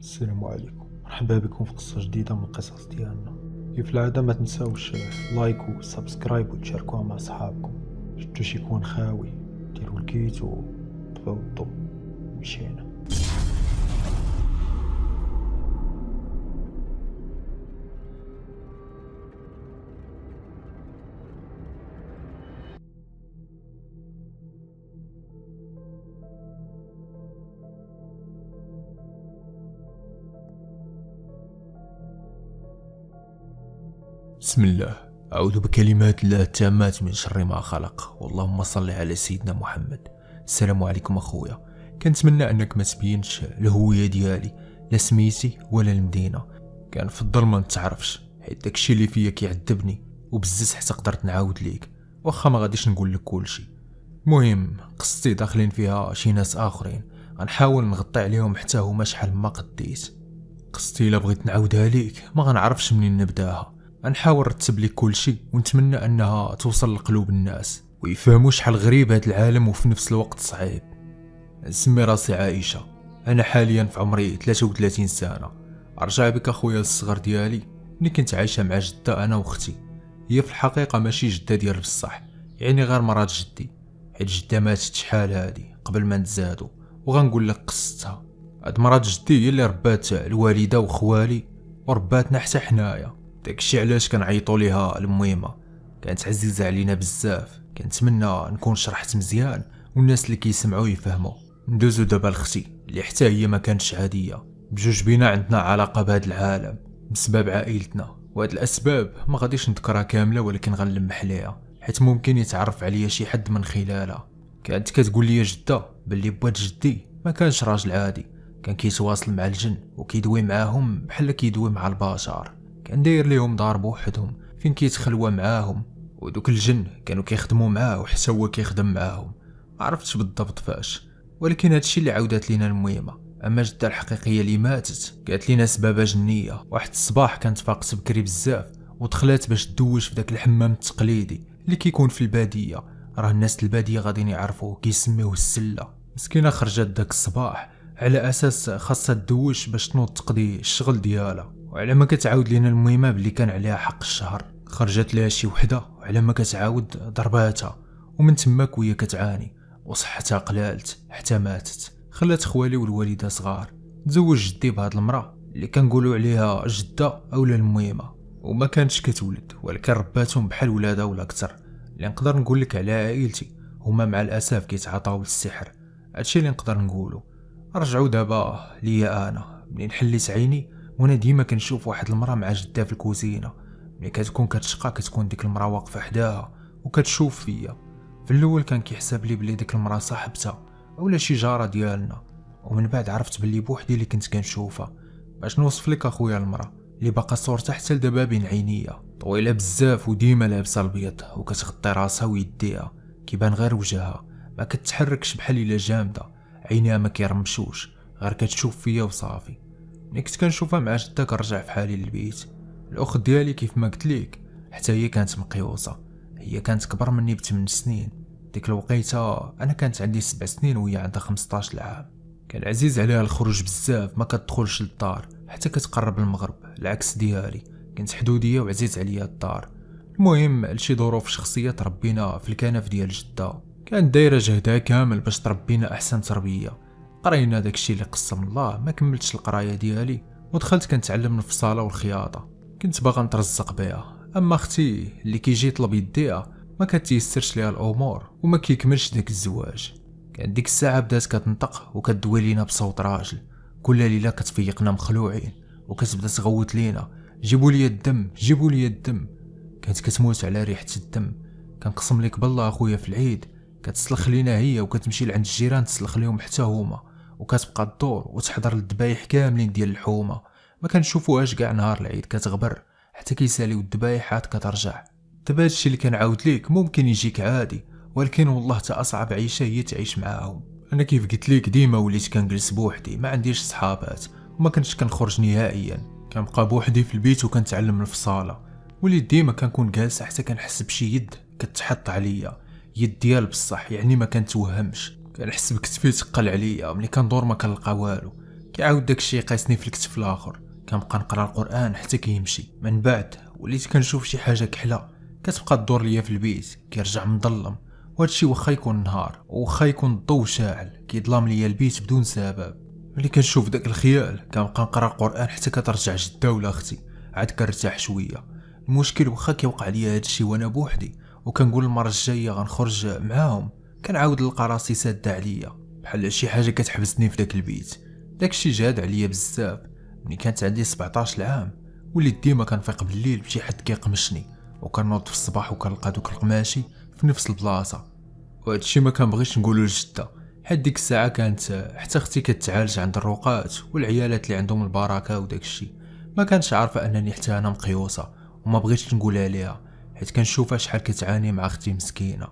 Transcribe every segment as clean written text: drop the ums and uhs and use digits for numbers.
السلام عليكم، مرحبا بكم في قصة جديدة من القصص ديالنا. كيف العادة ما تنساوش لايك وسبسكرايب وتشاركوها مع صحابكم. شدوا شي كون خاوي، ديروا الكيت وطفيو الضو. مشينا. بسم الله. أعوذ بكلمات الله التامات من شر ما خلق، واللهم صل على سيدنا محمد. السلام عليكم أخويا. كنتمنى أنك ما تبينش الهوية ديالي، لا سميتي ولا المدينة. كنفضل ما نتعرفش، حيت داكشي اللي فيا كيعذبني وبزز حتى قدرت نعاود ليك، واخا ما غاديش نقول لك كلشي. المهم قصتي داخلين فيها شي ناس آخرين، غنحاول نغطي عليهم حتى هما شحال ما قديت. قصتي الا بغيت نعاودها ليك ما غنعرفش منين نبداها. غنحاول نرتب لك كلشي ونتمنى انها توصل لقلوب الناس ويفهموا شحال غريب هذا العالم وفي نفس الوقت صعيب. نسمي راسي عائشة، انا حاليا في عمري 33 سنة. ارجع بك اخويا للصغر ديالي ملي كنت عايشة مع جدة انا واختي. هي في الحقيقة ماشي جدة ديال بصح، يعني غير مرات جدي، حيت جدة ماتت شحال هادي قبل ما نتزادو. وغنقول لك قصتها. هاد مرات جدي هي اللي ربات الوالدة وخوالي ورباتنا حتى حنايا. داكشي علاش كنعيطوا ليها المهمه، كانت عزيزه علينا بزاف. كنتمنى نكون شرحت مزيان والناس اللي كيسمعوا يفهموا. ندوزو دابا لختي اللي حتى هي ما كانتش عاديه. بجوج بينا عندنا علاقه بهذا العالم بسبب عائلتنا، وهاد الاسباب ما غاديش نذكرها كامله ولكن غنلمح ليها حيت ممكن يتعرف عليا شي حد من خلالها. كانت كتقول لي جده باللي بوات جدي ما كانش راجل عادي، كان كيتواصل مع الجن وكيدوي معاهم بحال كيدوي مع البشر. كان داير ليهم دار بوحدهم فين كيتخلوا معاهم، ودوك الجن كانوا كيخدموا معاه وحتى هو كيخدم معاهم. ما عرفتش بالضبط فاش، ولكن هادشي اللي عاودات لينا المهمه. اما جده الحقيقيه اللي ماتت قالت لينا سبابه جنيه. واحد الصباح كانت فاقت بكري بزاف ودخلات باش تدوش في داك الحمام التقليدي اللي كيكون في الباديه. راه الناس الباديه غاديين يعرفوه، كيسميوه السله. مسكينه خرجت داك الصباح على اساس خاصها تدوش باش تنوض تقضي الشغل ديالها، وعلى ما كتعاود لينا المهمه بلي كان عليها حق الشهر. خرجت لها شي وحده وعلى ما كتعاود ضرباتها، ومن تماك وهي كتعاني وصحتها قلالت حتى ماتت. خلات خوالي والوالده صغار. تزوج جدي بهاد المراه اللي كنقولوا عليها جده اولا المهمه، وما كانتش كتولد ولكن رباتهم بحال ولادها ولا اكثر. اللي نقدر نقول لك على عائلتي هما مع الاسف كيتعاطاو للسحر. هادشي اللي نقدر نقوله. رجعوا دابا ليا انا منين حليت عيني وانا ديما كنشوف واحد المراه مع جدها في الكوزينه. ملي كتكون كتشقى كتكون ديك المراه واقفه حداها وكتشوف فيا. في الاول كان كيحسب لي بلي ديك المراه صاحبتها اولا شي جاره ديالنا، ومن بعد عرفت بلي بوحدي اللي كنت كنشوفها. باش نوصف لك اخويا المراه اللي باقا صورتها حتى لدابا بين عينيا، طويله بزاف وديما لابسه الابيض وكتغطي راسها ويديها، كيبان غير وجهها، ما كتحركش بحال الا جامده. عينيها ما كيرمشوش، غير كتشوف فيا وصافي. ملي كنت كنشوفها مع جدة كنرجع في حالي للبيت. الاخت ديالي كيف ما قلت ليك حتى هي كانت مقيوصه. هي كانت كبر مني ب8 سنين. ديك الوقيته انا كانت عندي 7 سنين وهي عندها 15 عام. كان عزيز عليها الخروج بزاف، ما كتدخلش للدار حتى كتقرب المغرب، العكس ديالي كنت حدوديه وعزيز عليا الدار. المهم لشي ظروف شخصيه تربينا في الكنف ديال جدة. كانت دايره جهدها كامل باش تربينا احسن تربيه. قرينا داكشي اللي قسم الله، ما كملتش القرايه ديالي ودخلت كنتعلم الفصاله والخياطه. كنت باغا نترزق بها. اما اختي اللي كيجي يطلب يديها ما كتيسرش ليها الامور وما كيكملش داك الزواج. كان ديك الساعه بدات كتنطق وكتدوي لينا بصوت راجل. كل ليله كتفيقنا مخلوعين وكتبدا تغوت لينا جيبوا لي الدم جيبوا لي الدم. كانت كتموت على ريحه الدم. كنقسم لك بالله اخويا في العيد كتسلخ لينا هي وكتمشي لعند الجيران تسلخ ليهم حتى هما، وكتبقى الدور وتحضر الذبايح كاملين ديال الحومه. ما كنشوفوهاش كاع نهار العيد، كتغبر حتى كيساليو الذبايح عاد كترجع. دابا هادشي اللي كنعاود ليك ممكن يجيك عادي، ولكن والله تا اصعب عيشه هي تعيش معاهم. انا كيف قلت ليك ديما وليت كنجلس بوحدي، ما عنديش صحابات وما كنتش كنخرج نهائيا. كنبقى بوحدي في البيت وكنتعلم الفصاله. وليت ديما كنكون جالس حتى كنحس بشي يد كتحط عليا، يد ديال بصح يعني ما كنتوهمش. كنحس بكتفي تقل عليا. ملي كندور ما كنلقى والو، كيعاود داكشي يقاسني في الكتف الاخر. كنبقى نقرا القران حتى كيمشي. من بعد وليت كنشوف شي حاجه كحله كتبقى تدور ليا في البيت، كيرجع مظلم، وهادشي واخا يكون نهار واخا يكون الضو شاعل كيظلم ليا البيت بدون سبب. ملي كنشوف داك الخيال كنبقى نقرا القران حتى كترجع جده ولا اختي، عاد كنرتاح شويه. المشكل واخا كيوقع ليا هادشي وانا بوحدي وكنقول المره الجايه غنخرج معاهم، كنعاود نلقى راسي ساده عليا بحال شي حاجه كتحبسني في داك البيت. داكشي جاد عليا بزاف. ملي كانت عندي 17 عام وليت ديما كنفيق بالليل بشي حد كيقمشني، وكنوض في الصباح وكنلقى دوك القماشي في نفس البلاصه. وهادشي ما كنبغيش نقولو لجده، حيت ديك الساعه كانت حتى اختي كتعالج عند الرقات والعيالات اللي عندهم البركه وداكشي. ما كانش عارفه انني حتى انا مقيوسه وما بغيتش نقولها ليها، حيت كنشوفها شحال كتعاني مع اختي مسكينه.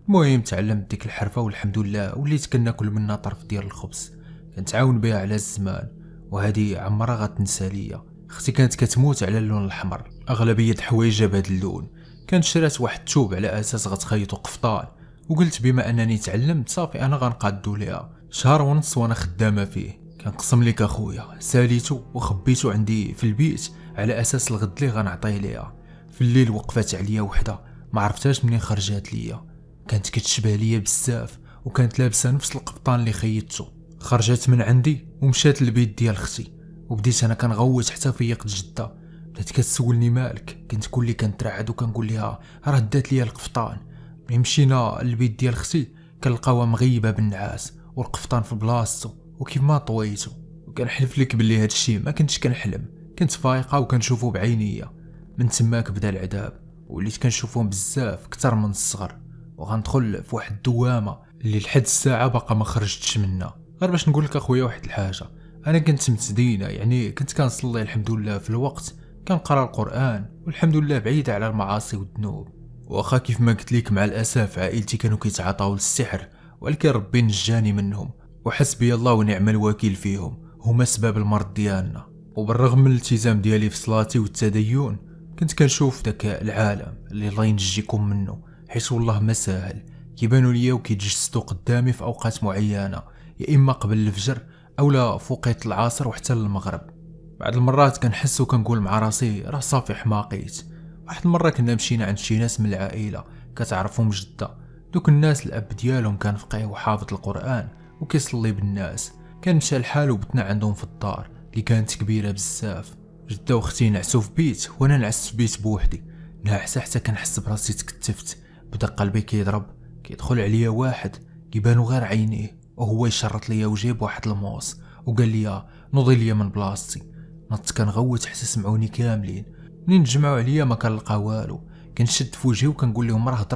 المهم تعلمت ديك الحرفه والحمد لله وليت كناكل منها طرف ديال الخبز، كنتعاون بها على الزمان، وهذه عمرها غتنسى ليا. اختي كانت كتموت على اللون الاحمر، اغلبيه حوايجها بهذا اللون. كانت شرات واحد الثوب على اساس غتخيطو قفطان، وقلت بما انني تعلمت صافي انا غنقادو ليها. شهر ونص وانا خدامه فيه. كنقسم لك اخويا ساليتو وخبيتو عندي في البيت على اساس الغد اللي غنعطيه ليها. في الليل وقفات عليا وحده ما عرفتهاش منين خرجات ليا، كانت كتشبه ليا بزاف وكانت لابسه نفس القبطان اللي خيطته. خرجت من عندي ومشات للبيت ديال اختي، وبديت انا كنغوت حتى فيقت جده. بدات كتسولني مالك، كنت كلي كنترعد وكنقول لها راه دات ليا القفطان. ملي مشينا للبيت ديال اختي كنلقاوها مغيبه بالنعاس والقفطان في بلاصتو وكيف ما طويتو. وكنحلف لك باللي هادشي ما كنتش كنحلم، كنت فايقه وكنشوفو بعينيا. من تماك بدا العذاب، وليت كنشوفهم بزاف كتر من الصغر، وغندخل في واحد الدوامه اللي لحد الساعه باقا ما خرجتش منها. غير باش نقول لك اخويا واحد الحاجه، انا كنت متدينه، يعني كنت كنصلي الحمد لله في الوقت، كنقرا القران والحمد لله بعيده على المعاصي والذنوب. واخا كيف ما قلت لك مع الاسف عائلتي كانوا كيتعاطاو للسحر، ولكن ربي نجاني منهم وحسبي الله ونعم الوكيل فيهم، هما سبب المرض ديالنا. وبالرغم من الالتزام ديالي في صلاتي والتدين كنت كنشوف داك العالم اللي الله ينجيكم منه، حيت والله ما ساهل. كيبانوا ليا وكيتجسدوا قدامي في اوقات معينه، يا اما قبل الفجر اولا فوقيت العصر وحتى المغرب. بعض المرات كنحس وكنقول مع راسي راه صافي حماقيت. واحد المره كنا مشينا عند شي ناس من العائله كتعرفهم جده، دوك الناس الاب ديالهم كان فقيه وحافظ القران وكيصلي بالناس. كان مشى الحال وبتنا عندهم في الدار اللي كانت كبيره بزاف. جده واختي نعسوا في بيت وانا نعست في بيت بوحدي. ناعسه حتى كنحس براسي تكتفت، بدا قلبي كيضرب. كيدخل عليا واحد كيبانو غير عينيه وهو يشرط ليا وجيب واحد الموس وقال لي نوضي ليا من بلاصتي. نط كنغوت حتى سمعوني كاملين. منين تجمعوا عليا ما كنلقى والو. كنشد في وجهي وكنقول لهم راه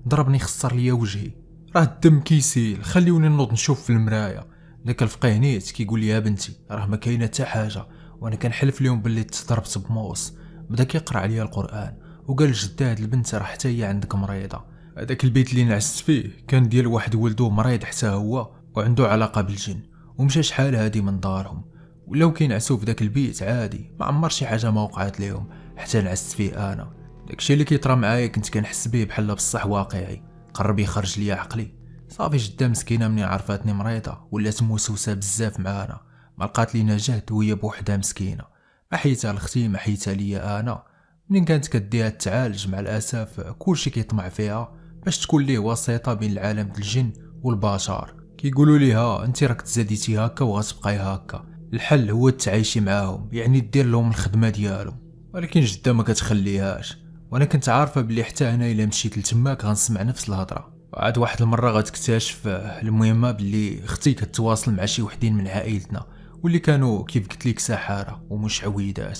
ضربني خسر ليا وجهي، راه الدم كيسيل، خليوني نوض نشوف في المرايه. داك الفقيه نيت كيقول لي يا بنتي راه ما كاينه حتى حاجه، وانا كنحلف لهم باللي تضربت بموس. بدا كيقرا عليا القران وقال جده هاد البنت راه حتى هي عندك مريضه. هذاك البيت اللي نعست فيه كان ديال واحد ولدو مريض حتى هو وعنده علاقه بالجن، ومشى شحال هادي من دارهم. ولاو كينعسوا في داك البيت عادي، ما عمر شي حاجه ما وقعت لهم حتى نعست فيه انا. داكشي اللي كيطرى معايا كنت كنحس به بحال بصح واقعي، قرب يخرج ليا عقلي. صافي جده مسكينه منين عرفاتني مريضه ولات موسوسه بزاف معانا، ما لقات لينا جهد وهي بوحدها مسكينه. ما حيتها لاختي ما حيتها ليا انا. منين كانت كديها تعالج مع الاسف كلشي كيطمع فيها باش تكون ليه وسيطه بين العالم الجن والبشر. كيقولوا ليها انت راك تزاديتي هكا وغتبقاي هكا، الحل هو تعايشي معاهم، يعني دير لهم الخدمه ديالهم. ولكن جده ما كتخليهاش، وانا كنت عارفه بلي حتى انا الا مشيت لتماك غنسمع نفس الهضره. وعاد واحد المره غتكتشف المهمه بلي اختي كتواصل مع شي وحدين من عائلتنا واللي كانوا كيف قلت لك سحاره ومش عويدات.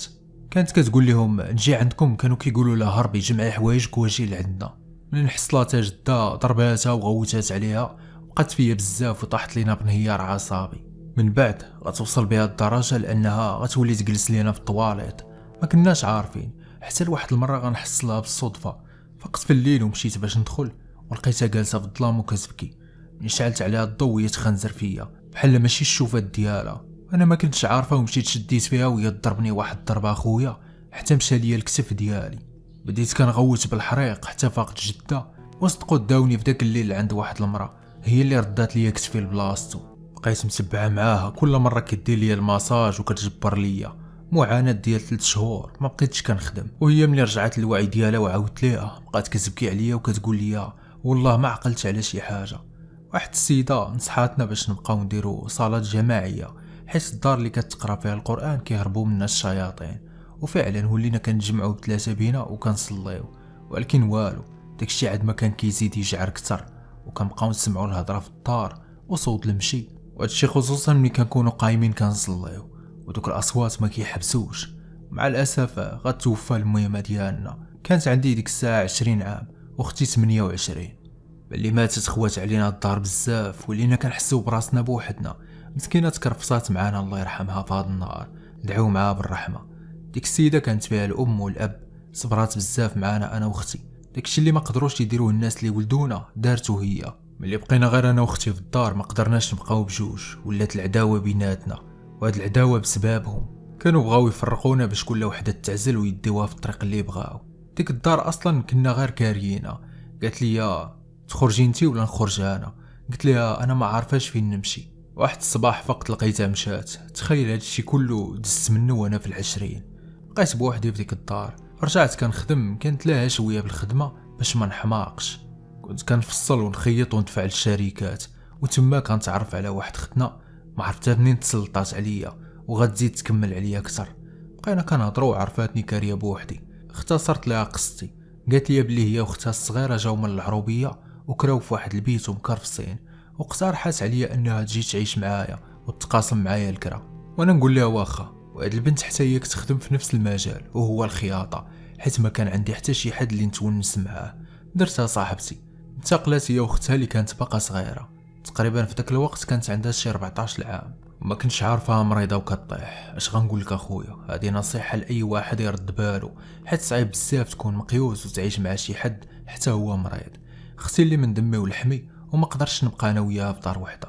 كانت كتقول لهم نجي عندكم، كانوا كيقولوا لها هربي جمعي حوايجك واجي لعندنا. من حصلاتها جده ضرباتها وغوتات عليها، بقات فيا بزاف وطاحت لينا بانهيار عصبي. من بعد غتوصل بها الدرجه لانها غتولي تجلس لينا في الطواليط، ما كناش عارفين. حتى لواحد المره غنحصلها بالصدفه، فقت في الليل ومشيت باش ندخل ولقيتها جالسه في الظلام وكتبكي. ملي شعلت عليها الضو وهي تخنزر فيا بحال ماشي الشوفات ديالها. انا ما كنتش عارفه ومشيت شديت فيها وهي ضربني واحد الضربه اخويا حتى مشى ليا الكتف ديالي. بديت كنغوت بالحريق حتى فاقت جده، وصدقوا داوني في داك الليل عند واحد المراه هي اللي ردات ليا كتفي لبلاصتو. بقيت متبعه معاها، كل مره كدير ليا الماساج وكتجبر ليا. معاناه ديال 3 شهور ما بقيتش كنخدم، وهي ملي رجعت للوعي ديالها وعاودت ليها بقات كتبكي عليا وكتقول لي والله ما عقلت على شي حاجه. واحد السيده نصحاتنا باش نبقاو نديرو صلاه جماعيه، حيت الدار اللي كتقرا فيها القران كيهربوا منا الشياطين. وفعلا ولينا كنجمعوا ب3 بينا وكنصليو، ولكن والو، داكشي عاد ما كان كيزيد يجعر كتر، وكنبقاو نسمعوا الهضره في الدار وصوت المشي، وهادشي خصوصا ملي كنكونوا قايمين كنصليو، ودوك الاصوات ما كيحبسوش. مع الاسف غتوفى المهمه ديالنا. كانت عندي ديك الساعه 20 عام واختي 28. ملي ماتت خوات علينا الدار بزاف، ولينا كنحسو براسنا بوحدنا. مسكينه تكرفصات معانا الله يرحمها في هذا النهار، ندعيو معاها بالرحمه. ديك السيده كانت فيها الام والاب، صبرات بزاف معانا انا واختي. داكشي اللي ما قدروش يديروه الناس اللي ولدونا دارته هي. ملي بقينا غير انا واختي في الدار ما قدرناش نبقاو بجوج، ولات العداوه بيناتنا، وهاد العداوه بسببهم. كانوا بغاو يفرقونا باش كل وحده تعزل ويديوها في الطريق اللي بغاو. ديك الدار اصلا كنا غير كاريينها. قالت لي تخرجي انتي ولا نخرج انا؟ قلت لها انا ما عارفاش فين نمشي. واحد الصباح فقت لقيتها مشات. تخيل هادشي كله دزت منه وانا في 20. بقيت بوحدي في ديك الدار. رجعت كنخدم، كانت لها شويه بالخدمه باش ما نحماقش. كنت كنفصل ونخيط وندفع للشركات، وتما كنتعرف على واحد ختنا ما عرفتها منين تسلطات عليا وغتزيد تكمل عليا اكثر. بقينا كنهضروا وعرفاتني كاريه بوحدي. اختصرت لها قصتي، قالت لي بلي هي واختها الصغيره جاو من العروبيه وكراو في واحد البيت ومكرفصين، واقترحت عليا انها تجي تعيش معايا وتقاسم معايا الكرا. وانا نقول لها واخا. وهاد البنت حتى هي كتخدم في نفس المجال وهو الخياطه، حيت ما كان عندي حتى شي حد اللي نتونس معاه. درتها صاحبتي. انتقلت هي واختها اللي كانت باقا صغيره، تقريبا في داك الوقت كانت عندها شي 14 عام، وما كنتش عارفها مريضه وكطيح. اش غنقول لك اخويا، هذه نصيحه لاي واحد يرد بالو، حيت صعيب بزاف تكون مقيوس وتعيش مع شي حد حتى هو مريض. اختي اللي من دمي ولحمي وما قدرتش نبقى انا وياها في دار وحده.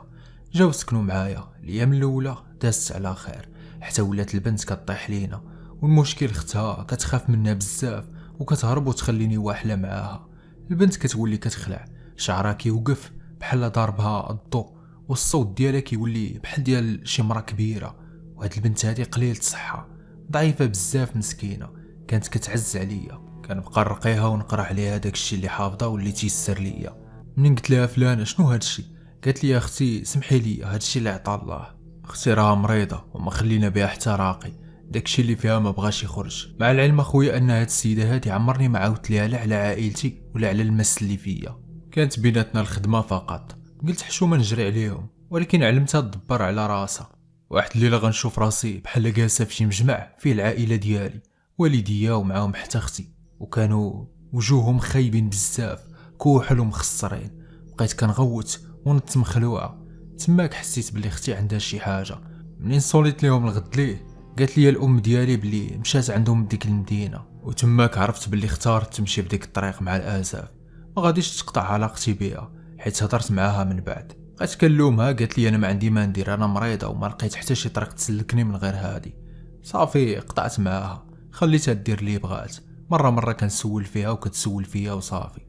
جاو سكنوا معايا. الايام الاولى دازت على خير، حتى ولات البنت كطيح لينا، والمشكل اختها كتخاف منها بزاف وكتهرب وتخليني واحله معاها. البنت كتولي كتخلع، شعرها كيوقف بحال ضاربها الضو، والصوت ديالها كيولي بحال ديال شي مرا كبيره. وهاد البنت هادي قليل الصحه، ضعيفه بزاف مسكينه، كانت كتعز عليا. كنبقى نرقيها ونقرا عليها داكشي اللي حافظه واللي تيسر ليا. منين قلت لها فلانه شنو هادشي، قالت لي يا اختي سمحي لي هادشي اللي عطا الله. اختي راها مريضه وما خلينا بها حتى راقي، داكشي اللي فيها ما بغاش يخرج. مع العلم اخويا ان هاد السيده هادي عمرني ما عاودت ليها لا على عائلتي ولا على المس اللي فيا، كانت بيناتنا الخدمه فقط. قلت حشومه نجري عليهم، ولكن علمتها تدبر على راسها. واحد الليله غنشوف راسي بحال جالسه في شي مجمع فيه العائله ديالي، والديا ومعاهم حتى اختي، وكانوا وجوههم خايبين بزاف، كوحل ومخسرين. بقيت كنغوت ونط مخلوعه. تماك حسيت بلي اختي عندها شي حاجه. منين صوليت ليهم الغد ليه، قالت لي الام ديالي بلي مشات عندهم بديك المدينه، وتماك عرفت بلي اختارت تمشي بديك الطريق. مع الاسف ما غاديش تقطع علاقتي بها، حيت هضرت معاها من بعد. بقيت كنلومها، قالت لي انا ما عندي ما ندير، انا مريضه وما لقيت حتى شي طريق تسلكني من غير هادي. صافي قطعت معاها، خليتها دير اللي بغات. مره كنسول فيها وكتسول فيا وصافي.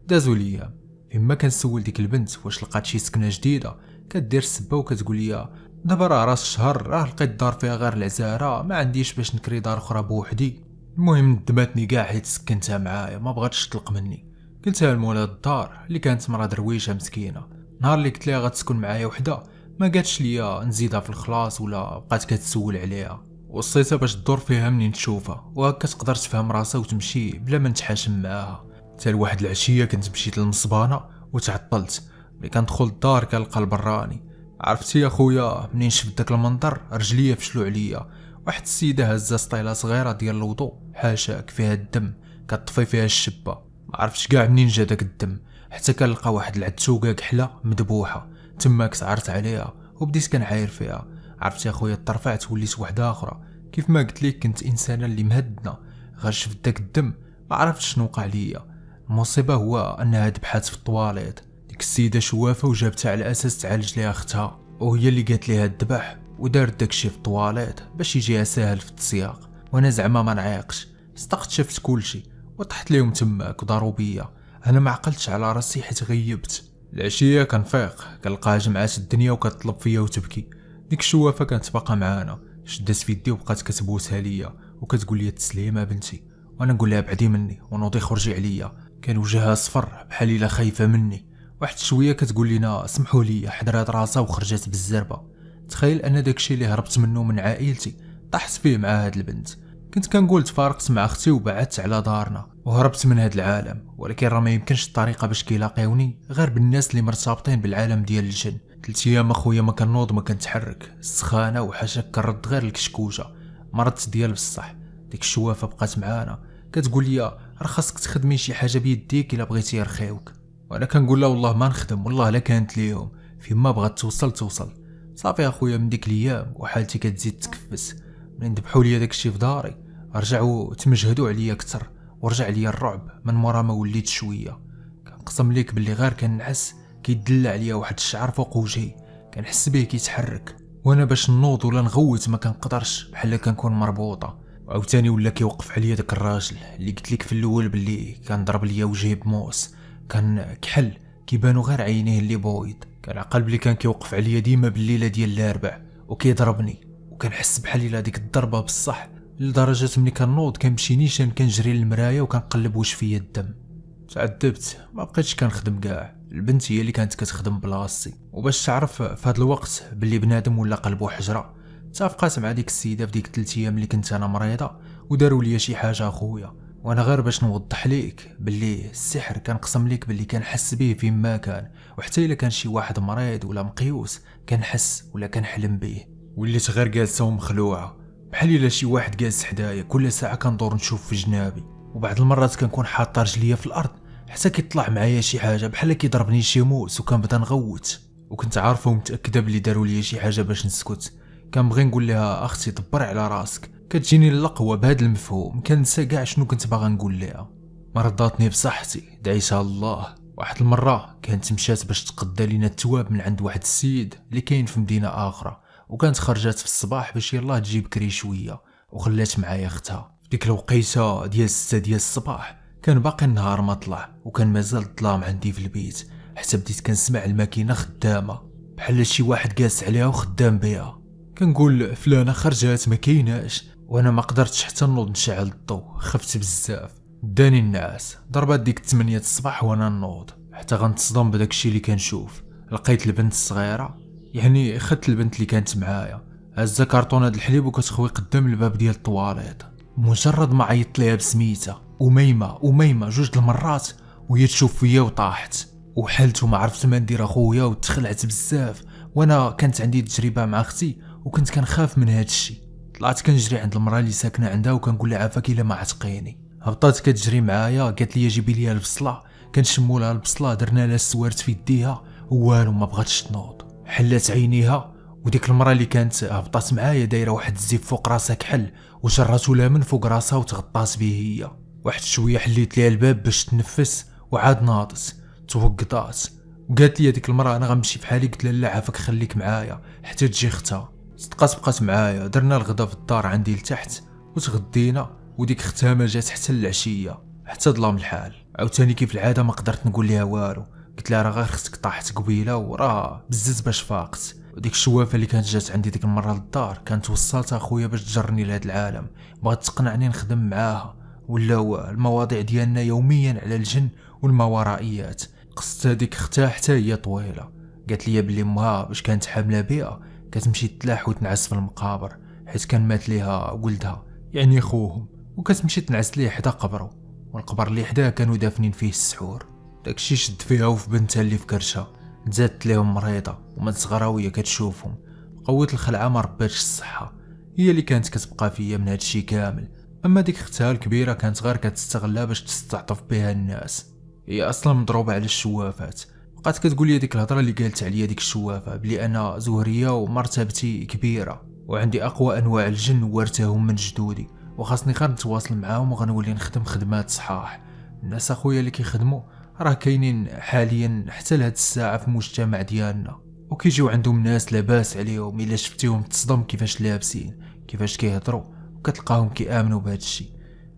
دازوا الايام، فيما كنسول ديك البنت واش لقات شي سكنه جديده، كدير السبه وكتقول لي دابا راه راس الشهر، راه لقيت دار فيها غير العزاره، ما عنديش باش نكري دار اخرى بوحدي. المهم ندماتني كاع حيت سكنتها معايا، ما بغاتش تطلق مني. قلتها لمولاد الدار اللي كانت مرا درويشه مسكينه. نهار اللي قلت لها غتسكن معايا وحده، ما قالتش ليا نزيدها في الخلاص ولا بقات كتسول عليها. وصيتها باش تدور فيها منين تشوفها، وهكا تقدر تفهم راسها وتمشي بلا ما نتحاشم معاها. حتى لواحد العشيه كنت مشيت للمصبانه وتعطلت. ملي كندخل الدار كنلقى البراني. عرفتي يا خويا، منين شفت داك المنظر رجليا فشلوا عليا. واحد السيده هزه سطيله صغيره ديال الوضوء، حاشاك فيها الدم، كطفي فيها الشبه. ما عرفتش كاع منين جا داك الدم، حتى كنلقى واحد العتوقه كحله مذبوحه. تماك سعرت عليها وبديت كنعاير فيها. عرفتي يا خويا، طرفعت وليت وحده اخرى. كيف ما قلت لك كنت انسانه اللي مهدنه، غير شفت داك الدم ما عرفتش شنو وقع ليا. المصيبه هو انها ذبحات في الطواليت. ديك السيده شوافه وجابتها على اساس تعالج ليها اختها، وهي اللي قالت ليها الذبح، ودارت داكشي في الطواليت باش يجيها ساهل في التسياق. وانا زعما ما نعيقش، صدقت شفت كلشي وطحت ليهم تماك وضربوا بيا. انا ما عقلتش على راسي حيت غيبت. العشيه كنفيق كنلقاها جمعات الدنيا وكتطلب فيا وتبكي. ديك الشوافه كانت باقا معانا، شدات في يدي وبقات كتبوسها ليا وكتقول لي تسليمه بنتي، وانا نقول لها بعدي مني ونوضي خرجي عليا. كان وجهها صفر بحال الا خايفه مني. واحد شويه كتقول لينا سمحوا لي، حضرات راسها وخرجت بالزربه. تخيل ان داكشي اللي هربت منه من عائلتي طحت فيه مع هاد البنت. كنت كنقول تفارقت مع اختي وبعدت على دارنا وهربت من هاد العالم، ولكن راه ما يمكنش الطريقه باش كيلاقيوني غير بالناس اللي مرتبطين بالعالم ديال الجن. 3 ايام اخويا ما كنوض ما كنتحرك، السخانه وحاشاك كنرد غير الكشكوشه، مرضت ديال بصح. ديك الشوافه بقات معانا كتقول لي راه خاصك تخدمي شي حاجه بيديك الا بغيتي يرخيوك. وانا كنقول لها والله ما نخدم، والله لا كانت ليهم، فين ما بغات توصل. صافي اخويا من ديك الايام وحالتي كتزيد تكفس. منين ذبحوا لي داكشي في داري رجعوا تمجهدوا عليا اكثر، ورجع لي الرعب من مورا ما وليت شويه. كنقسم ليك باللي غير كنعس كيدلع عليا واحد الشعر فوق وجهي، كنحس به كيتحرك، وانا باش نوض ولا نغوت ما كنقدرش، بحال كنكون مربوطه. وعاوتاني ولا كيوقف عليا داك الراجل اللي قلت لك في الاول باللي كان ضرب ليا وجهي بموس، كان كحل كيبانوا غير عينيه اللي بويض. كان عقل بلي كان كيوقف عليا ديما بالليله ديال الاربع وكيضربني، وكنحس بحال الا ديك الضربه بصح، لدرجه ملي كنوض كنمشي نيشان كنجري للمرايه وكنقلب واش فيا الدم. تعذبت ما بقيتش كنخدم كاع، البنت هي اللي كانت كتخدم بلاصتي. وباش تعرف في هذا الوقت باللي بنادم ولا قلبو حجره، تفقات مع ديك السيده في ديك 3 ايام اللي كنت انا مريضه وداروا لي شي حاجه اخويا. وانا غير باش نوضح ليك باللي السحر كنقسم ليك باللي كنحس به فين ما كان، وحتى الا كان شي واحد مريض ولا مقيوس كنحس ولا كنحلم به. وليت غير جالسه ومخلوعه بحال الا شي واحد جالس حدايا، كل ساعه كندور نشوف في جنابي، وبعض المرات كنكون حاطه رجليا في الارض حتى كيطلع معايا شي حاجه بحال كيضربني شي موس، وكنبدا نغوت. وكنت عارفه ومتاكده بلي داروا لي شي حاجه باش نسكت. كنبغي نقول لها اختي دبري على راسك، كتجيني اللقوه بهذا المفهوم، كنسى كاع شنو كنت باغا نقول لها. ما رضاتني بصحتي دعيتها الله. واحد المره كانت مشات باش تقدى لينا التواب من عند واحد السيد اللي كاين في مدينه اخرى، وكانت خرجات في الصباح باش يلاه تجي بكري شويه، وخلات معايا اختها. في ديك الوقيته ديال 6 ديال الصباح كان باقي النهار ما طلع، وكان مازال الظلام عندي في البيت، حتى بديت كنسمع الماكينه خدامه بحال شي واحد جالس عليها وخدام بها. كنقول فلانه خرجات ما كايناش، وانا ما قدرتش حتى نوض نشعل الضو، خفت بزاف. داني النعاس، ضربات ديك 8 الصباح وانا نوض، حتى غنتصدم بداك الشيء اللي كنشوف. لقيت البنت الصغيره، يعني خدت البنت اللي كانت معايا، هزه كارطونه د الحليب وكتخوي قدام الباب ديال الطواليط. مجرد ما عيطت ليها بسميتها أميمة 2 المرات وهي تشوف فيا وطاحت، وحلت وما عرفت ما ندير اخويا، وتخلعت بزاف. وانا كانت عندي تجربه مع اختي وكنت كنخاف من هذا الشيء. طلعت كنجري عند المراه اللي ساكنه عندها وكنقول لها عافاك الا ما عتقيني. هبطات كتجري معايا، قالت لي جيبي لي البصله. كنشموا لها البصله، درنا لها السوارت في يديها والو، ما بغاتش تنوض، حلات عينيها. وديك المراه اللي كانت هبطات معايا دايره واحد الزيب فوق راسها كحل، وجراتو لها من فوق راسها وتغطات به هي. واحد شويه حليت ليها الباب باش تنفس وعاد ناضت توقضات، وقالت لي ديك المراه انا غنمشي بحالي. قلت لها لا عافاك خليك معايا حتى تجي اختها. صدقات بقات معايا، درنا الغدا في الدار عندي لتحت وتغدينا، وديك اختها ما جات حتى العشيه، حتى ظلام الحال. عاوتاني كيف العاده ما قدرت نقول لها والو، قلت لها راه غير خصك طاحت قبيله وراه بزز باش فاقت. وديك الشوافه اللي كانت جات عندي ديك المره للدار كانت وصلتها اخويا باش تجرني لهاد العالم، بغات تقنعني نخدم معاها. ولاو المواضيع ديالنا يوميا على الجن والماورائيات. قصت هذيك اختها حتى هي طويله، قالت لي بلي امها باش كانت حامله بها كتمشي تلاح وتنعس في المقابر، حيت كان مات ليها ولدها يعني خوهم، وكتمشي تنعس ليه حدا قبره، والقبر اللي حداه كانوا دافنين فيه السحور. داكشي شد فيها وفي بنتها اللي في كرشها، تزادت ليهم مريضه وما صغرا وهي كتشوفهم. قوت الخلعه ما رباتش الصحه، هي اللي كانت كتبقى فيا من هادشي كامل. اما ديك اختها الكبيره كانت غير كتستغلها باش تستعطف بها الناس، هي اصلا مضروبه على الشوافات. بقات كتقول لي ديك الهضره اللي قالت عليا ديك الشوافه بلي انا زهريه ومرتبتي كبيره وعندي اقوى انواع الجن وورثهم من جدودي، وخاصني غير نتواصل معاهم وغنولي نخدم خدمات صحاح. الناس اخويا اللي كيخدموا راه كاينين حاليا حتى لهاد الساعه في المجتمع ديالنا، وكيجيو عندهم ناس لاباس عليهم، الا شفتيهم تصدم كيفاش لابسين كيفاش كيهضروا، وكتلقاهم كيامنوا بهذا الشيء.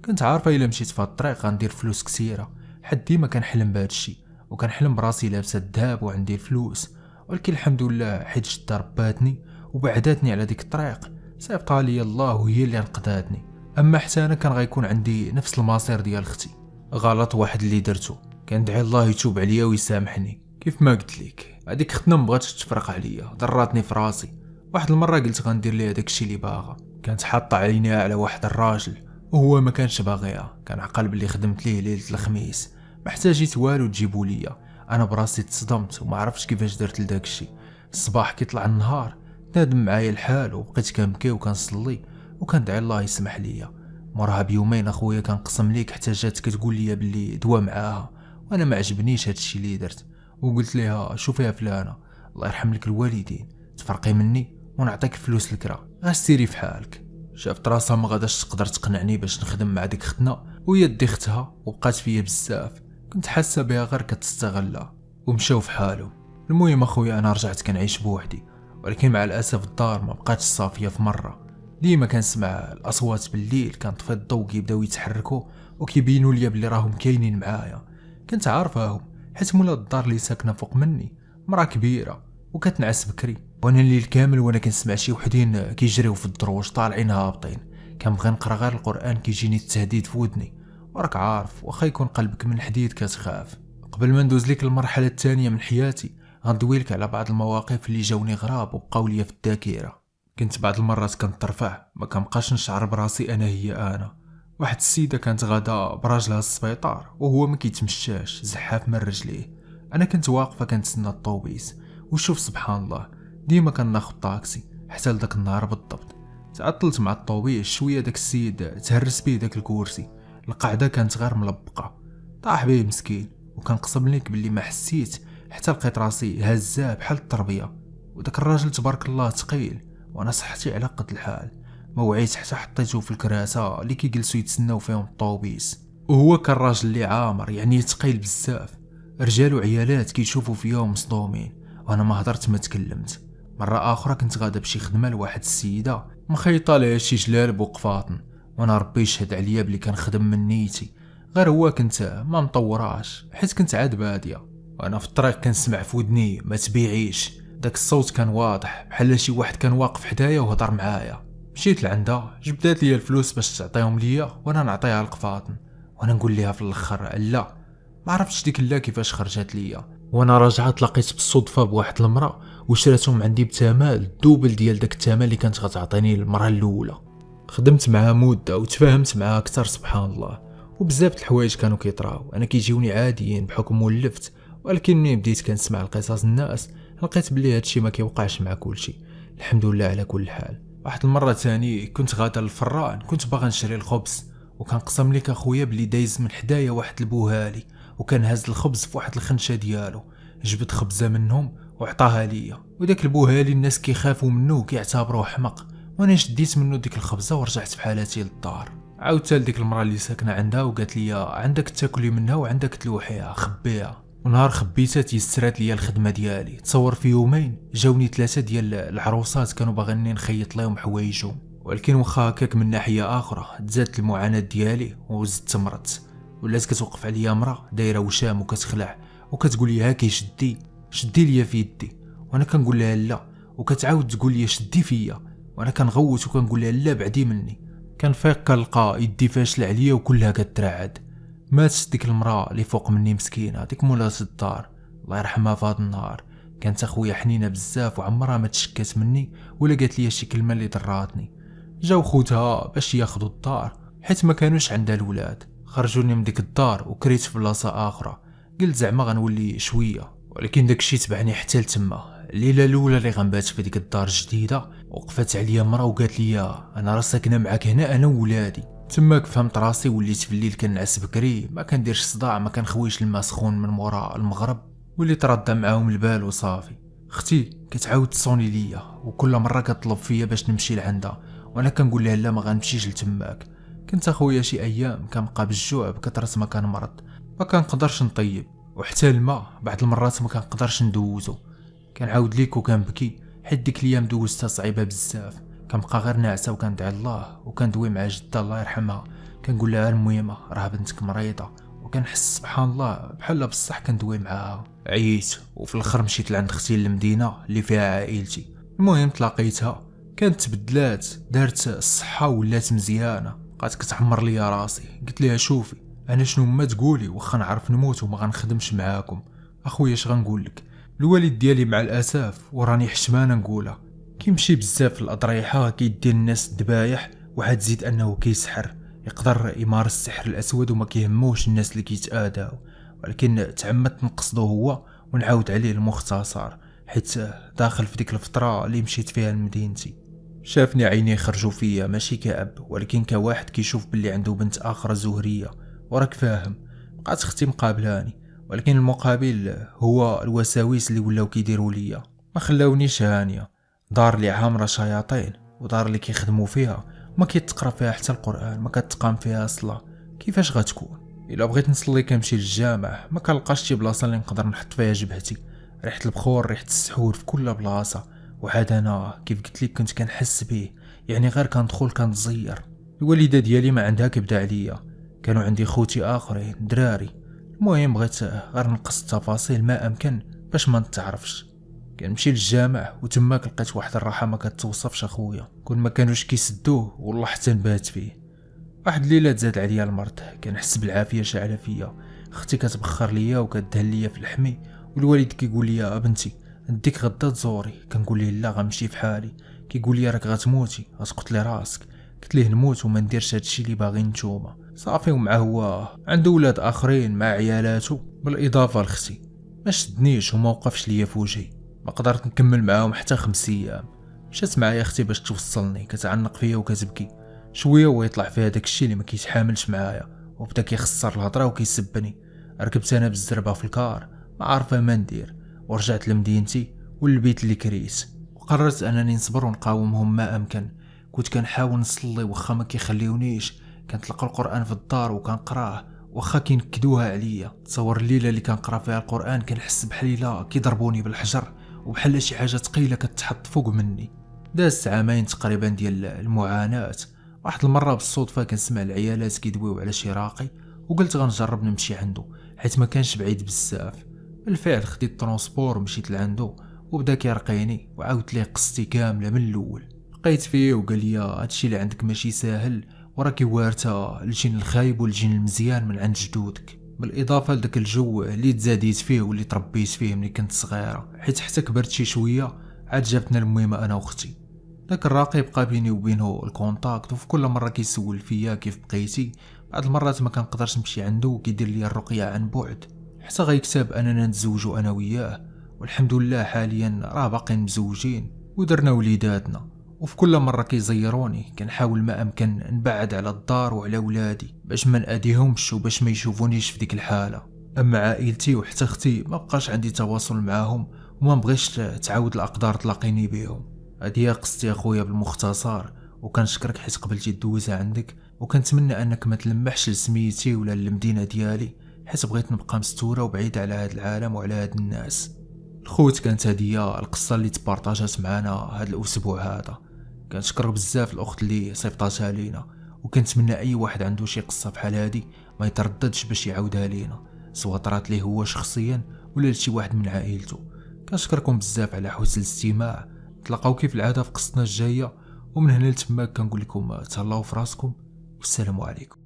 كنت عارفه الا مشيت في هاد الطريق غندير فلوس كثيره، حد ديما كنحلم بهذا الشيء، وكنحلم براسي لابسه الذهب وعندي الفلوس، ولكن الحمد لله حيت جدة رباتني وبعداتني على ديك الطريق، صيفطها لي الله وهي اللي انقذتني. اما حتى انا كان غيكون عندي نفس المصير ديال اختي. غلط واحد اللي درتو، كندعي الله يتوب عليا ويسامحني. كيف ما قلت لك هذيك ختنا مبغاتش تفرق عليا، ضراتني في راسي. واحد المره قلت غندير ليها داكشي اللي باغا، كانت حاطه عينيها على واحد الراجل وهو ما كانش باغيها. كان عقل بلي خدمت ليه ليله الخميس، ما احتاجيت والو تجيبوا ليا. انا براسي تصدمت وما عرفتش كيفاش درت لداكشي. الصباح كيطلع النهار نادم معايا الحال، وبقيت كنبكي وكنصلي وكندعي الله يسمح ليا. موراها بيومين اخويا كنقسم ليك حتى جات كتقول لي بلي دوا معاها، وانا ما عجبنيش هادشي اللي درت. وقلت ليها شوفي يا فلانه، الله يرحم لك الوالدين، تفرقي مني ونعطيك فلوس الكرا، غسيري في حالك. شافت راسها ما غاداش تقدر تقنعني باش نخدم مع ديك ختنا وهي دي اختها، وبقات فيا بزاف. كنت حاسه بها غير كتستغلها، ومشاو في حالهم. المهم اخويا انا رجعت كنعيش بوحدي، ولكن مع الاسف الدار ما بقاتش صافيه في مره. ديما كنسمع الاصوات بالليل، كنطفي الضوء كيبداو يتحركوا وكيبينوا لي بلي راهم كاينين معايا. كنت عارفاهم حيت مولا الدار اللي ساكنه فوق مني مرا كبيره وكتنعس بكري، وانا الليل كامل وانا كنسمع شي وحدين كيجريو في الدروج طالعين هابطين. كنبغي نقرا غير القران كيجيني التهديد في ودني، وراك عارف واخا يكون قلبك من الحديد كتخاف. قبل ما ندوز لك المرحله الثانيه من حياتي غندوي لك على بعض المواقف اللي جاوني غراب وبقاو ليا في الذاكره. كنت بعض المرات كنترفع ما كنبقاش نشعر براسي انا هي انا. واحد السيده كانت غادا براجلها السبيطار وهو ما كيتمشاش، زحاف من رجليه. انا كنت واقفه كنتسنى الطوبيس، وشوف سبحان الله ديما كناخذ طاكسي حتى لذاك النهار بالضبط. تعطلت مع الطوبيس شويه، داك السيد تهرس بيه داك الكرسي، القعده كانت غير ملبقه، طاح بيه مسكين. وكنقسم لك باللي ما حسيت حتى لقيت راسي هزاه بحال التربيه. وداك الراجل تبارك الله ثقيل، وانا صحتي على قد الحال. ما وعيت حتى حطيته في الكراسه اللي كيجلسوا يتسناو فيهم الطوبيس، وهو كان راجل اللي عامر يعني ثقيل بزاف. رجال وعيالات كيشوفوا فيهم مصدومين، وانا ما هضرت ما تكلمت. مره اخرى كنت غادا بشي خدمه لواحد السيده مخيطه لها شي جلالب وقفاطن، وانا ربي يشهد عليا بلي كنخدم من نيتي، غير هو كنت ما مطوراش حيت كنت عاد باديه. وانا في الطريق كنسمع في ودني ما تبيعيش. داك الصوت كان واضح بحال شي واحد كان واقف حدايا وهضر معايا. مشيت لعندها جبدات ليا الفلوس باش تعطيهم ليا وانا نعطيها القفاطن، وانا نقول ليها في الاخر لا. ما عرفتش ديك لا كيفاش خرجت ليا. وانا راجعه تلاقيت بالصدفه بواحد المراه وشراتهم عندي بثمن الدوبل ديال داك الثمن اللي كانت غتعطيني المره الاولى. خدمت معها مده وتفاهمت معها اكثر سبحان الله، وبزاف د الحوايج كانوا كيطراو انا كيجيوني عاديين بحكم ولفت. ولكن ملي بديت كنسمع القصص الناس لقيت بلي هادشي ما كيوقعش مع كلشي، الحمد لله على كل حال. واحد المره ثاني كنت غادا للفران، كنت باغا نشري الخبز، وكنقسم لك اخويا بلي دايز من حدايا واحد البوهالي وكان هاز الخبز في واحد الخنشه ديالو. جبت خبزه منهم وعطاها ليا، وداك البوهالي الناس كيخافوا منه وكيعتبروه حمق، وانا شديت منه ديك الخبزه ورجعت بحالاتي للدار. عاودت لديك المراه اللي ساكنه عندها وقالت لي عندك تاكلي منها وعندك تلوحيها خبيها. ونهار خبيتها تيسرات ليا الخدمه ديالي. تصور في يومين جاوني 3 ديال العروسات كانوا باغيني نخيط لهم حوايجهم، ولكن واخا هكاك من ناحيه اخرى تزادت المعاناه ديالي وزدت مرضت. ولات كتوقف عليا مرا دايره وشام وكتخلع وكتقول لي هاكي شدي ليا في يدي، وانا كنقول لها لا، وكتعاود تقول لي شدي فيا، وانا كنغوت وكنقول لها لا بعدي مني. كنفيق كنلقى يدي فاشله عليا وكلها كترعد. ماتت ديك المراه اللي فوق مني مسكينه، ديك مولات الدار الله يرحمها في هذا النهار. كانت اخويا حنينه بزاف وعمرها ما تشكات مني ولا قالت لي شي كلمه اللي ضراتني. جاو خوتها باش ياخذوا الدار حيت ما كانوش عندها الولاد، خرجوني من ديك الدار وكريت في بلاصه اخرى. قلت زعما غنولي شويه، ولكن داكشي تبعني حتى لتما. الليله الاولى اللي غنبات في ديك الدار الجديده وقفت عليا مرا وقالت لي انا راه ساكنه معاك هنا انا وولادي. تماك فهمت راسي، وليت في الليل كنعس بكري، ما كنديرش صداع، ما كنخويش الماء سخون من مورا المغرب، واللي تردى معاهم البال وصافي. اختي كتعاود تصوني ليا وكل مره كتطلب فيا باش نمشي لعندها، وانا كنقول لها لا ما غنمشيش لتماك. كنت اخويا شي ايام كنبقى بالجوع بكثره ما كنمرض، ما كنقدرش نطيب، وحتى الماء بعض المرات ما كنقدرش ندوزو. كنعاود ليك وكنبكي حيت ديك الايام دوزتها صعيبه بزاف. كنبقى غير ناعسه وكندعي الله وكندوي مع جده الله يرحمها، كنقول لها المهمه راه بنتك مريضه وكنحس سبحان الله بحال بصح كندوي معاها. عييت وفي الاخر مشيت لعند اختي للمدينه اللي فيها عائلتي. المهم تلاقيتها، كانت تبدلات، دارت الصحه ولات مزيانه، بقات كتعمر ليا راسي. قلت لها شوفي انا شنو ما تقولي واخا نعرف نموت وما غنخدمش معاكم، اخويا اش غنقول لك، الوالد ديالي مع الاسف وراني حشمانه نقولها كيمشي بزاف في الاضريحه، كيدير الناس الذبايح، وعاد زيد انه كيسحر، يقدر يمارس السحر الاسود وما كيهموش الناس اللي كيتآداو، ولكن تعمدت نقصدو هو ونعاود عليه المختصر حيت داخل في ديك الفتره اللي مشيت فيها لمدينتي. شافني عيني خرجوا فيا ماشي كأب ولكن كواحد كيشوف باللي عنده بنت اخرى زهريه، وراك فاهم. بقات اختي مقابلاني، ولكن المقابل هو الوساويس اللي ولاو كيديروا ليا، ما خلاونيش هانيه. دار اللي عامره شياطين، ودار اللي كيخدموا فيها ما كيتقرا فيها حتى القران، ما كتقام فيها الصلاه، كيفاش غتكون؟ الا بغيت نصلي كنمشي للجامع، ما كنلقاش شي بلاصه اللي نقدر نحط فيها جبهتي، ريحه البخور ريحه السحور في كل بلاصه. وعاد انا كيف قلت لك كنت كنحس به، يعني غير كندخل كنتزير. الوالده ديالي ما عندها كبده عليا، كانوا عندي خوتي اخرين دراري. المهم بغيت غير نقص التفاصيل ما امكن باش ما نتعرفش. كنمشي للجامع وتماك لقيت واحد الراحه ما كتوصفش اخويا، كون ما كانوش كيسدوه والله حتى نبات فيه. واحد الليله تزاد عليا المرض، كنحس بالعافيه شاعله فيا، اختي كتبخر ليا وكدهن ليا في لحمي، والوالد كيقول لي بنتي نديك غدا تزوري. كنقول ليه لا غنمشي في حالي. كيقول لي راك غتموتي غتقتلي راسك. قلت ليه نموت وما نديرش هادشي اللي باغيين نتوما صافي. ومعه هو عنده ولاد اخرين مع عيالاته بالاضافه لاختي، ما شدنيش وما وقفش ليا في وجهي، ما قدرت نكمل معاهم حتى 5 ايام. مشات معايا اختي باش توصلني، كتعنق فيا وكتبكي شويه ويطلع فيها داك الشيء اللي ما كيتحاملش معايا، وبدا كيخسر الهضره وكيسبني. ركبت انا بالزربه في الكار ما عارفه ما ندير، ورجعت لمدينتي والبيت اللي كريت، وقررت انني نصبر ونقاومهم ما امكن. كنت كنحاول نصلي واخا ما كيخليونيش، كنتلقى القران في الدار وكنقراه واخا كينكدوها عليا. تصور الليله اللي كنقرا فيها القران كنحس بحال الا كيضربوني بالحجر وبحال شي حاجه ثقيله كتحط فوق مني. داز عامين تقريبا ديال المعاناه. واحد المره بالصدفه كنسمع العيالات كيدويو على شي راقي، وقلت غنجرب نمشي عنده حيت ما كانش بعيد بزاف. بالفعل خديت الترونسبور ومشيت لعندو، وبدا كيرقيني وعاودت ليه قصتي كامله من الاول. لقيت فيه وقال لي هادشي اللي عندك ماشي ساهل، وراكي وارثه الجين الخايب والجين المزيان من عند جدودك، بالاضافه لذاك الجو اللي تزاديت فيه واللي تربيت فيه ملي كنت صغيره، حيت حتى كبرت شي شويه عاد جابتنا المهمه انا واختي. داك الراقي بقى بيني وبينه الكونتاكت، وفي كل مره كيسول فيا كيف بقيتي. بعض المرات ما كنقدرش نمشي عنده وكيدير لي الرقيه عن بعد، حتى غيكتب اننا نتزوجوا انا وياه، والحمد لله حاليا راه باقيين مزوجين ودرنا وليداتنا. وفي كل مره كيزيروني كنحاول ما امكن نبعد على الدار وعلى ولادي باش ما نأذيهمش وباش ما يشوفونيش في ديك الحاله. اما عائلتي وحتى اختي ما بقاش عندي تواصل معاهم، وما بغيش تعاود الاقدار تلاقيني بهم. هذه هي قصتي اخويا بالمختصر، وكنشكرك حيت قبلتي دوزها عندك، وكنتمنى انك ما تلمحش لسميتي ولا المدينه ديالي، حيت بغيت نبقى مستوره وبعيده على هذا العالم وعلى هاد الناس. الخوت كانت هذه القصه اللي تبارطاجات معنا هذا الاسبوع هذا. كنشكر بزاف الاخت اللي صيفطاتها لينا، وكنتمنى اي واحد عنده شي قصه بحال هذه ما يترددش باش يعاودها لينا، سواء طرات ليه هو شخصيا ولا لشي واحد من عائلته. كنشكركم بزاف على حسن الاستماع. تلقاو كيف العاده في قصتنا الجايه، ومن هنا لتماك كنقول لكم تهلاو في راسكم والسلام عليكم.